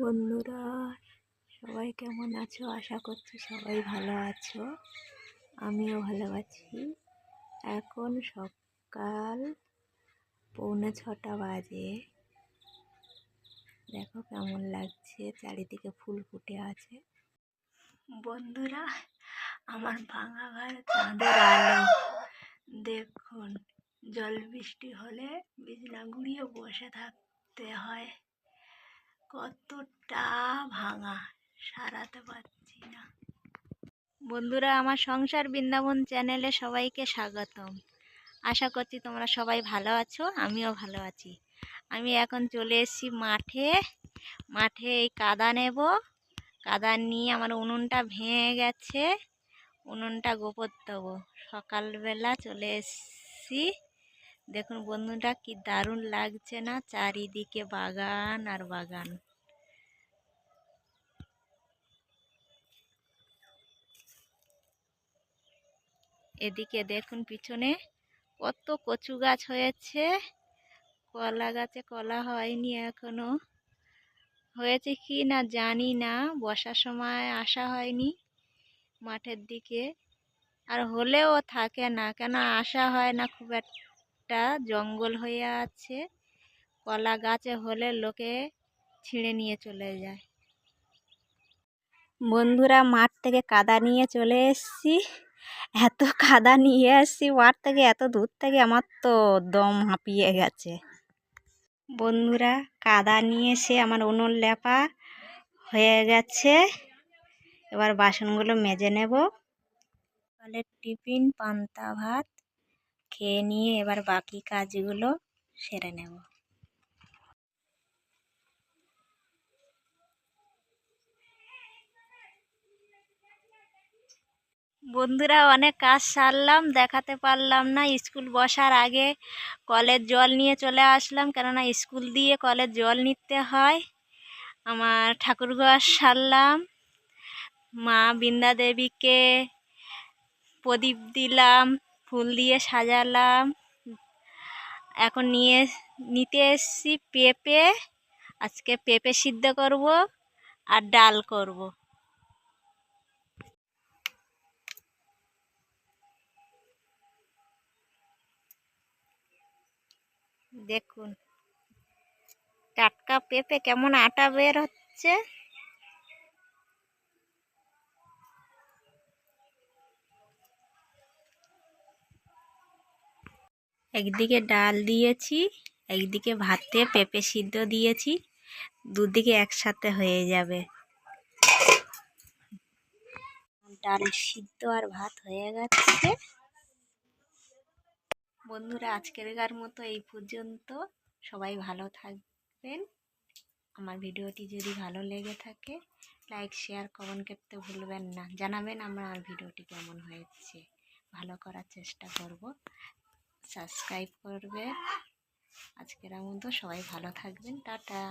বন্ধুরা, সবাই কেমন আছো? আশা করছি সবাই ভালো আছো। আমিও ভালো আছি। এখন সকাল 6:45 বাজে। দেখো কেমন লাগছে, চারিদিকে ফুল ফুটে আছে। বন্ধুরা, আমার ভাঙা ঘর চাঁদের আলো। দেখুন, জল বৃষ্টি হলে বিছনা গুঁড়িয়ে বসে থাকতে হয়। কতটা ভাঙা, সারাতে পারছি না। বন্ধুরা, আমার সংসার বৃন্দাবন চ্যানেলে সবাইকে স্বাগতম। আশা করছি তোমরা সবাই ভালো আছো, আমিও ভালো আছি। আমি এখন চলে এসেছি মাঠে এই কাদা নেব। কাদা নিয়ে আমার উনুনটা ভেঙে গেছে, উনুনটা গোবর দেবো। সকালবেলা চলে এসেছি। দেখুন বন্ধুরা, কি দারুণ লাগছে না? চারিদিকে বাগান আর বাগান। এদিকে দেখুন পিছনে কত কচু গাছ হয়েছে। কলা গাছে কলা হয়নি এখনো, হয়েছে কি না জানি না। বর্ষার সময় আসা হয়নি মাঠের দিকে, আর হলেও থাকে না, কেন আসা হয় না। খুব একটা জঙ্গল হয়ে আছে। কলা গাছে হলে লোকে ছিঁড়ে নিয়ে চলে যায়। বন্ধুরা, মাঠ থেকে কাদা নিয়ে চলে এসেছি। এত কাদা নিয়ে এসেছি মাঠ থেকে, এত দূর থেকে, আমার তো দম হাঁপিয়ে গেছে। বন্ধুরা, কাদা নিয়ে এসে আমার উনুন লেপা হয়ে গেছে। এবার বাসনগুলো মেজে নেব। সকালের টিফিন পান্তা ভাত খেয়ে নিয়ে এবার বাকি কাজগুলো সেরে নেব। বন্ধুরা, অনেক কাজ সারলাম, দেখাতে পারলাম না। স্কুল বসার আগে কলের জল নিয়ে চলে আসলাম, কেননা স্কুল দিয়ে কলের জল নিতে হয়। আমার ঠাকুরঘর সারলাম, মা বৃন্দা দেবীকে প্রদীপ দিলাম, ফুল দিয়ে সাজালাম। এখন নিতে এসেছি পেঁপে। আজকে পেঁপে সিদ্ধ করব আর ডাল করব। দেখুন টাটকা পেঁপে কেমন আটা বের হচ্ছে। একদিকে ডাল দিয়েছি, একদিকে ভাতে পেঁপে সিদ্ধ দিয়েছি। দুদিকে একসাথে হয়ে যাবে। ডাল সিদ্ধ আর ভাত হয়ে গেছে। বন্ধুরা, আজকেরকার মতো এই পর্যন্ত। সবাই ভালো থাকবেন। আমার ভিডিওটি যদি ভালো লেগে থাকে, লাইক শেয়ার কমেন্ট করতে ভুলবেন না। জানাবেন আমার ভিডিওটি কেমন হয়েছে, ভালো করার চেষ্টা করব। সাবস্ক্রাইব করবে। আজকের মতো সবাই ভালো থাকবেন। টাটা।